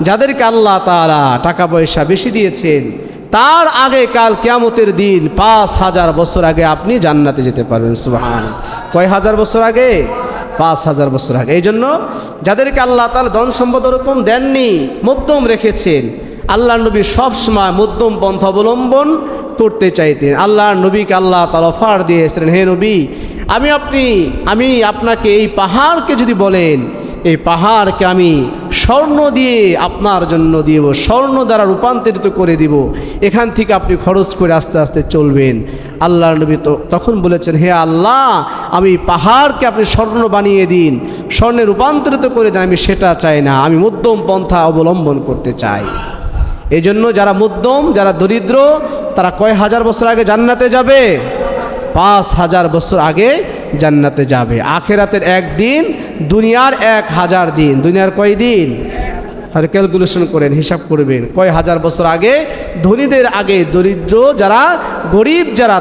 [SPEAKER 1] যাদেরকে আল্লাহ তাআলা টাকা পয়সা বেশি দিয়েছেন, তার আগে কাল কিয়ামতের দিন ৫,০০০ বছর আগে আপনি জান্নাতে যেতে পারবেন। সুবহানাল্লাহ। কয় হাজার বছর আগে? ৫,০০০ বছর আগে। এই জন্য যাদেরকে আল্লাহ তাআলা ধন সম্পদ ওরকম দেননি, মধ্যম রেখেছেন, আল্লাহ নবী সবসময় মধ্যম পন্থা অবলম্বন করতে চাইতেন। আল্লাহ নবীকে আল্লাহ তাআলা অফার দিয়েছিলেন, হে নবী, আমি আপনাকে এই পাহাড়কে যদি বলেন, এই পাহাড়কে আমি স্বর্ণ দিয়ে আপনার জন্য দিব, স্বর্ণ দ্বারা রূপান্তরিত করে দিব, এখান থেকে আপনি খরচ করে আস্তে আস্তে চলবেন। আল্লাহ নবী তো তখন বলেছেন, হে আল্লাহ, আমি পাহাড়কে আপনি স্বর্ণ বানিয়ে দিন, স্বর্ণে রূপান্তরিত করে দেন, আমি সেটা চাই না, আমি মধ্যম পন্থা অবলম্বন করতে চাই। এই জন্য যারা মধ্যম, যারা দরিদ্র, তারা কয় হাজার বছর আগে জান্নাতে যাবে? ৫,০০০ বছর আগে জান্নাতে যাবে। আখিরাতের একদিন দুনিয়ার ১,০০০ দিন। দুনিয়ার কয় দিন? তাহলে ক্যালকুলেশন করেন, হিসাব করবেন, কয় হাজার বছর আগে ধনীদের আগে দরিদ্র যারা, গরিব যারা,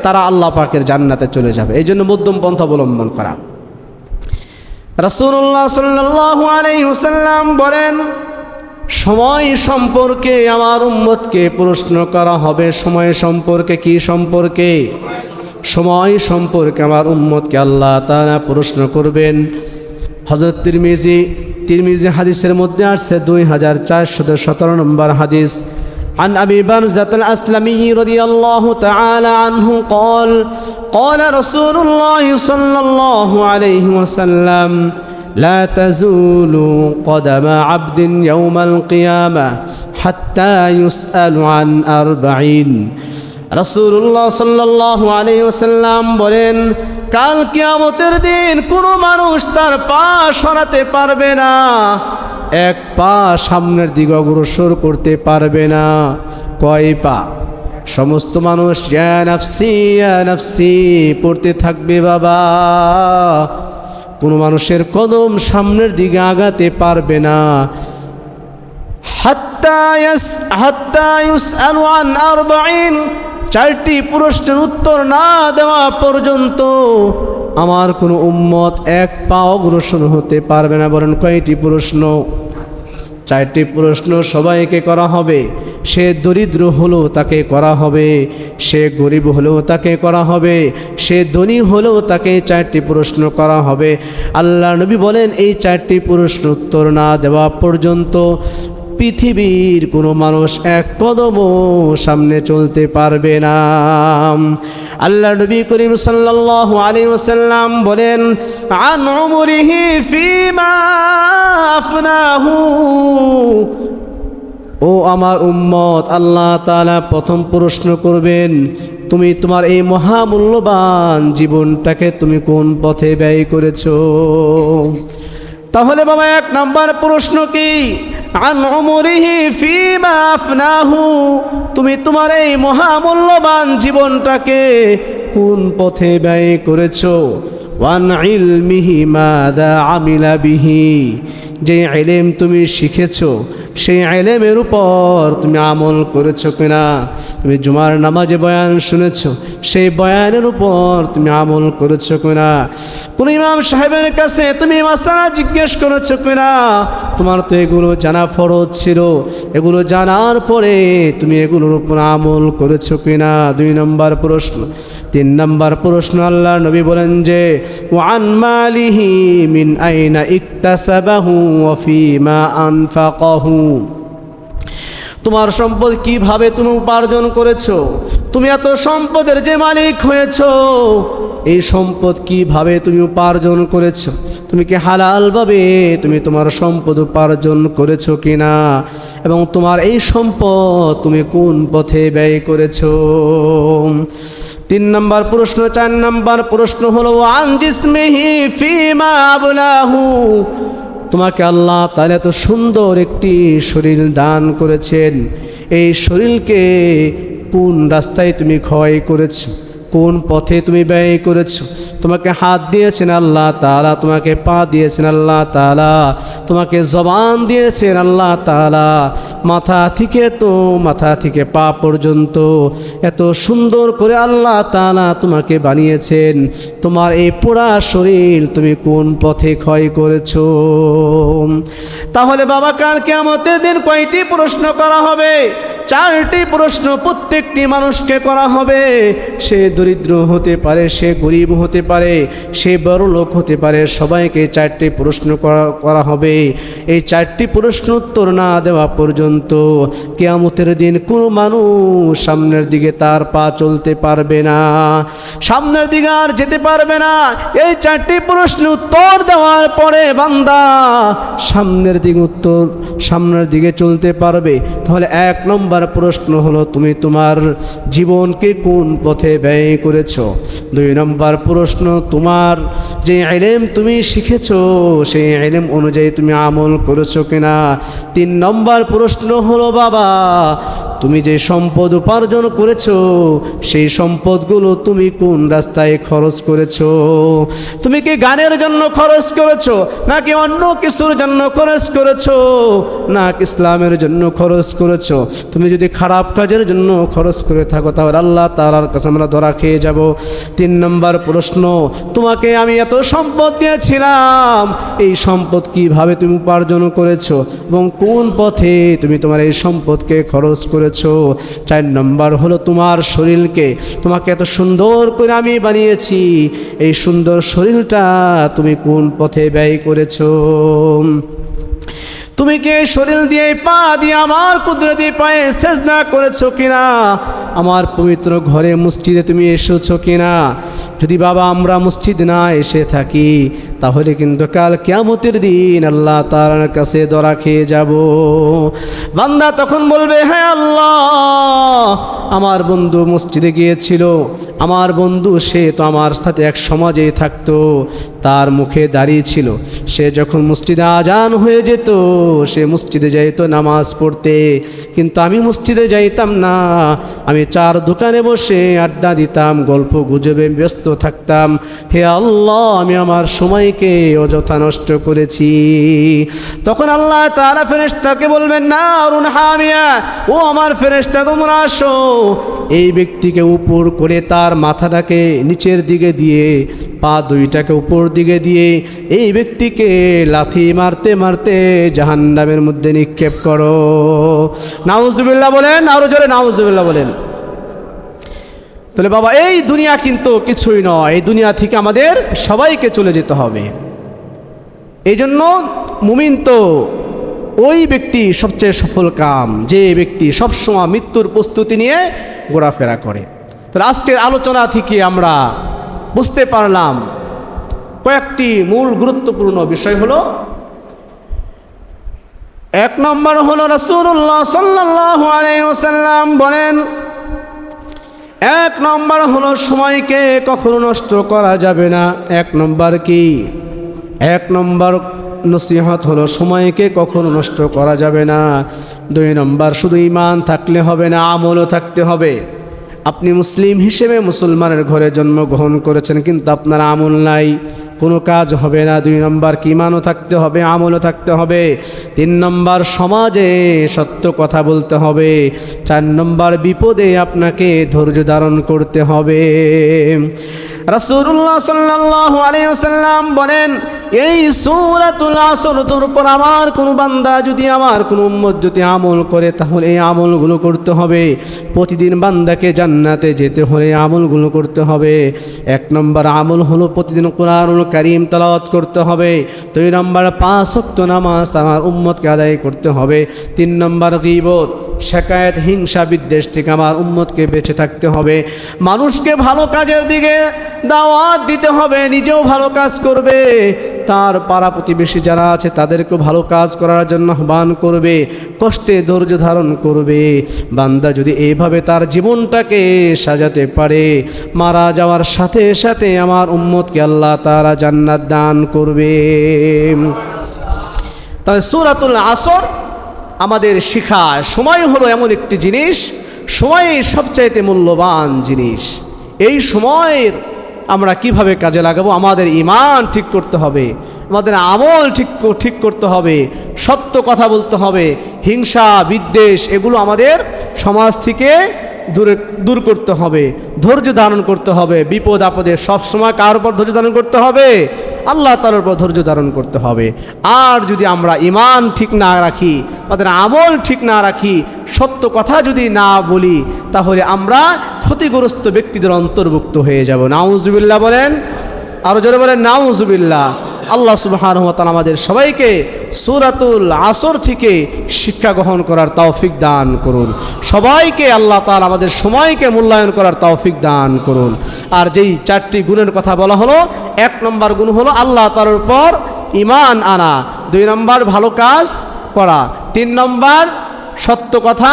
[SPEAKER 1] তারা আল্লাহ পাকের জান্নাতে চলে যাবে। এই জন্য মধ্যম পন্থা অবলম্বন করা। রাসূলুল্লাহ সাল্লাল্লাহু আলাইহি ওয়াসাল্লাম বলেন, সময় সম্পর্কে আমার উম্মতকে প্রশ্ন করা হবে। সময় সম্পর্কে? কি সম্পর্কে? সময় সম্পর্কে আমার উম্মতকে আল্লাহ তাআলা প্রশ্ন করবেন। হযরত তিরমিজি হাদিসের মধ্যে আসছে ২৪১৭ নম্বর হাদিস। عن أبي برزة الأسلمي رضي الله تعالى عنه قال قال رسول الله صلى الله عليه وسلم لا تزول قدم عبد يوم القيامة حتى يسأل عن 40। রাসূলুল্লাহ সাল্লাল্লাহু আলাইহি ওয়াসাল্লাম বলেন, কাল কিয়ামতের দিন কোনো মানুষ তার পা সরাতে পারবে না, এক পা সামনের দিকে অগ্রসর করতে পারবে না। কয় পা? সমস্ত মানুষ ইয়া নাফসি ইয়া নাফসি পড়তে থাকবে বাবা। কোনো মানুষের কদম সামনের দিকে আগাতে পারবে না। হাত্তা ইউসআলু আন 40, 4টি প্রশ্নের উত্তর না দেওয়া পর্যন্ত আমার কোনো উম্মত এক পা অগ্রসর হতে পারবে না। বলেন কয়টি প্রশ্ন? 4টি প্রশ্ন সবাইকে করা হবে। সে দরিদ্র হলেও তাকে করা হবে, সে গরিব হলেও তাকে করা হবে, সে ধনী হলেও তাকে 4টি প্রশ্ন করা হবে। আল্লাহ নবী বলেন, এই 4টি প্রশ্ন উত্তর না দেওয়া পর্যন্ত পৃথিবীর কোনো মানুষ এক কদমও সামনে চলতে পারবে না। আল্লাহ নবী করিম সাল্লাল্লাহু আলাইহি ওয়াসাল্লাম বলেন, আন উমরিহি ফিমা আফনাহু। ও আমার উম্মত, আল্লাহ তাআলা প্রথম প্রশ্ন করবেন, তুমি তোমার এই মহামূল্যবান জীবনটাকে তুমি কোন পথে ব্যয় করেছো? তাহলে বাবা 1 নম্বর প্রশ্ন কি? আন উমরিহি ফিমা আফনাহু, তুমি তোমার এই মহামূল্যবান জীবনটাকে কোন পথে ব্যয় করেছো? ওয়ান ইলমিহি মাযা আমিলা বিহি, যে ইলম তুমি শিখেছো সেই ইলমের উপর তুমি আমল করেছো কিনা? তুমি জুমার নামাজে বয়ান শুনেছো, সেই বয়ানের উপর তুমি আমল করেছো কিনা? কোন ইমাম সাহেবের কাছে তুমি মাসআলা জিজ্ঞেস করেছো কিনা? তোমার তো এগুলো জানা ফরজ ছিল, এগুলো জানার পরে তুমি এগুলোর উপর আমল করেছো কিনা? 2 নম্বর প্রশ্ন। 3 নম্বর প্রশ্ন, আল্লাহর নবী বলেন যে ওয়ান মালিহি মিন আইনা ইকতাসাবাহু ওয়া ফীমা আনফাকাহু, তোমার সম্পদ কিভাবে তুমি উপার্জন করেছো? তুমি এত সম্পদের যে মালিক হয়েছো, এই সম্পদ কিভাবে তুমি উপার্জন করেছো? তুমি কি হালালভাবে তুমি তোমার সম্পদ উপার্জন করেছো কিনা? এবং তোমার এই সম্পদ তুমি কোন পথে ব্যয় করেছো? 3 নম্বর প্রশ্ন। 4 নম্বর প্রশ্ন হলো ওয়ান জিসমিহি ফীমা আবলাহু, তোমাকে আল্লাহ তাআলা এত সুন্দর একটি শরীর দান করেছেন, এই শরীরকে কোন রাস্তায় তুমি ক্ষয় করেছো? কোন পথে তুমি ব্যয় করেছো? তোমাকে হাত দিয়েছেন আল্লাহ তাআলা, তোমাকে পা দিয়েছেন আল্লাহ তাআলা, তোমাকে জবান দিয়েছেন আল্লাহ তাআলা, মাথা থেকে পা পর্যন্ত এত সুন্দর করে আল্লাহ তাআলা তোমাকে বানিয়েছেন। তোমার এই পুরা শরীর তুমি কোন পথে ক্ষয় করেছো? তাহলে বাবা, কাল কিয়ামতের দিন কয়টি প্রশ্ন করা হবে? 4টি প্রশ্ন প্রত্যেকটি মানুষকে করা হবে। সে দরিদ্র হতে পারে, সে গরিব হতে পারে, সে বড় লোক হতে পারে, সবাইকে 4টি প্রশ্ন করা হবে। এই 4টি প্রশ্ন উত্তর না দেওয়া পর্যন্ত কিয়ামতের দিন কোনো মানুষ সামনের দিকে তার পা চলতে পারবে না, সামনের দিকে আর যেতে পারবে না। এই 4টি প্রশ্ন উত্তর দেওয়ার পরে বান্দা সামনের দিকে চলতে পারবে। তাহলে 1 নম্বর প্রশ্ন হলো তুমি তোমার জীবনকে কোন পথে ব্যয় করেছো? 2 নম্বর প্রশ্ন, তোমার যে ইলম তুমি শিখেছো সেই ইলম অনুযায়ী তুমি আমল করেছো কিনা? 3 নম্বর প্রশ্ন হলো বাবা, তুমি যে সম্পদ উপার্জন করেছো সেই সম্পদগুলো তুমি কোন রাস্তায় খরচ করেছো? তুমি কি গানের জন্য খরচ করেছো, নাকি অন্য কিছুর জন্য খরচ করেছো, না ইসলামের জন্য খরচ করেছো? তুমি যদি খারাপ কাজের জন্য খরচ করে থাকো তাহলে আল্লাহ তাআলার কাছে আমরা ধরা খেয়ে যাব। 3 নম্বর প্রশ্ন, তোমাকে আমি এত সম্পদ দিয়েছিলাম, এই সম্পদ কিভাবে তুমি উপার্জন করেছো এবং কোন পথে তুমি তোমার এই সম্পদকে খরচ করেছো? 4 নম্বর হলো তোমার শরীরকে, তোমাকে এত সুন্দর করে আমি বানিয়েছি, এই সুন্দর শরীরটা তুমি কোন পথে ব্যয় করেছো? তুমি কি এই শরীর দিয়ে, পা দিয়ে আমার কুদরতি পায়ে সেজদা করেছো কিনা? আমার পবিত্র ঘরে মসজিদে তুমি এসেছো কিনা? যদি বাবা আমরা মসজিদ না এসে থাকি তাহলে কিন্তু কাল কিয়ামতের দিন আল্লাহ তাআলার কাছে ধরা খেয়ে যাব। বান্দা তখন বলবে, হ্যাঁ আল্লাহ, আমার বন্ধু মসজিদে গিয়েছিল, আমার বন্ধু সে তো আমার সাথে এক সমাজেই থাকতো, তার মুখে দাঁড়িয়ে ছিল, সে যখন মসজিদে আজান হয়ে যেত সে মসজিদে যাইত নামাজ পড়তে, কিন্তু আমি মসজিদে যাইতাম না, আমি 4 দোকানে বসে আড্ডা দিতাম, গল্প গুজবে ব্যস্ত থাকতাম। হে আল্লাহ, আমি আমার সময়কে অযথা নষ্ট করেছি। তখন আল্লাহ তাআলা ফেরেশতাকে বলবেন, না অরুণ হামিয়া, ও আমার ফেরেশতা তোমরা আসো, এই ব্যক্তিকে উপর করে তার মাথাটাকে নিচের দিকে দিয়ে পা 2টাকে উপর দিকে দিয়ে এই ব্যক্তিকে লাথি মারতে মারতে জাহান্নামের মধ্যে নিক্ষেপ করো। নাউজুবিল্লাহ বলেন, আরো জোরে নাউজুবিল্লাহ বলেন। তাহলে বাবা, এই দুনিয়া কিন্তু কিছুই নয়, এই দুনিয়া থেকে আমাদের সবাইকে চলে যেতে হবে। এই জন্য মুমিন তো ওই ব্যক্তি সবচেয়ে সফল কাম, যে ব্যক্তি সবসময় মৃত্যুর প্রস্তুতি নিয়ে ঘোরাফেরা করে। তো আজকের আলোচনা থেকে আমরা বুঝতে পারলাম কয়েকটি মূল গুরুত্বপূর্ণ বিষয় হলো, 1 নম্বর হলো রাসূলুল্লাহ সাল্লাল্লাহু আলাইহি ওয়াসাল্লাম বলেন, 1 নম্বর হলো সময়কে কখনো নষ্ট করা যাবে না। 1 নম্বর কি? 1 নম্বর নসিহত হলো সময়কে কখনো নষ্ট করা যাবে না। 2 নম্বর, শুধু ঈমান থাকলে হবে না, আমলও থাকতে হবে। আপনি মুসলিম হিসেবে মুসলমানের ঘরে জন্মগ্রহণ করেছেন, কিন্তু আপনার আমল নাই, কোনো কাজ হবে না। 2 নম্বর, কি ঈমানও থাকতে হবে, আমলও থাকতে হবে। 3 নম্বর, সমাজে সত্য কথা বলতে হবে। 4 নম্বর, বিপদে আপনাকে ধৈর্য ধারণ করতে হবে। রাসূলুল্লাহ সাল্লাল্লাহু আলাইহি ওয়াসাল্লাম বলেন, এই সূরাতুল আসর উপর আমার কোনো বান্দা যদি, আমার কোনো উম্মত যদি আমল করে, তাহলে এই আমলগুলো করতে হবে। প্রতিদিন বান্দাকে জান্নাতে যেতে হলে আমলগুলো করতে হবে। 1 নম্বর আমল হলো প্রতিদিন কোরআনুল কারীম তেলাওয়াত করতে হবে। 2 নম্বর, 5 ওয়াক্ত নামাজ আমার উম্মতকে আদায় করতে হবে। 3 নম্বর, গীবত, শিকায়েত, হিংসা, বিদ্বেষ থেকে আমার উম্মতকে বেঁচে থাকতে হবে। মানুষকে ভালো কাজের দিকে দাওয়াত দিতে হবে, নিজেও ভালো কাজ করবে, তার পাড়া প্রতিবেশী যারা আছে তাদেরকেও ভালো কাজ করার জন্য আহ্বান করবে, কষ্টে ধৈর্য ধারণ করবে। বান্দা যদি এইভাবে তার জীবনটাকে সাজাতে পারে, মারা যাওয়ার সাথে সাথে আমার উম্মতকে আল্লাহ তাআলা জান্নাত দান করবে। তাই সূরাতুল আসর আমাদের শিখায়, সময় হলো এমন একটি জিনিস, সময়ই সবচাইতে মূল্যবান জিনিস। এই সময়ের আমরা কিভাবে কাজে লাগাবো? আমাদের ঈমান ঠিক করতে হবে, আমাদের আমল ঠিক করতে হবে, সত্য কথা বলতে হবে, হিংসা বিদ্বেষ এগুলো আমাদের সমাজ থেকে দূর করতে হবে, ধৈর্য ধারণ করতে হবে। বিপদ আপদে সবসময় কার উপর ধৈর্য ধারণ করতে হবে? আল্লাহ তাআলার উপর ধৈর্য ধারণ করতে হবে। আর যদি আমরা ঈমান ঠিক না রাখি, আমাদের আমল ঠিক না রাখি, সত্য কথা যদি না বলি, তাহলে আমরা ক্ষতিগ্রস্ত ব্যক্তিদের অন্তর্ভুক্ত হয়ে যাব। নাউজুবিল্লাহ বলেন, আরো জোরে বলেন নাউজুবিল্লাহ। আল্লাহ সুবহানাহু ওয়া তাআলা আমাদের সবাইকে সূরাতুল আসর থেকে শিক্ষা গ্রহণ করার তৌফিক দান করুন। সবাইকে আল্লাহ তাআলা আমাদের সময়কে মূল্যায়ন করার তৌফিক দান করুন। আর যেই 4টি গুণের কথা বলা হলো, 1 নম্বর গুণ হলো আল্লাহ তাআলার উপর ঈমান আনা, 2 নম্বর ভালো কাজ করা, 3 নম্বর সত্য কথা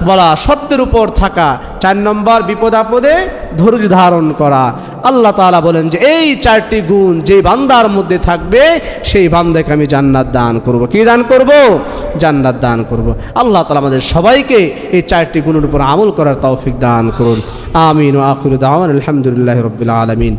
[SPEAKER 1] বলা, সত্যের উপর থাকা, 4 নম্বর বিপদ আপদে ধৈর্য ধারণ করা। আল্লাহ তাআলা বলেন যে এই 4টি গুণ যে বান্দার মধ্যে থাকবে, সেই বান্দাকে আমি জান্নাত দান করব। কি দান করব? জান্নাত দান করব। আল্লাহ তাআলা আমাদের সবাইকে এই 4টি গুণের উপর আমল করার তৌফিক দান করুন। আমিন। ওয়া আখিরু দাওয়ানা আলহামদুলিল্লাহি রাব্বিল আলামিন।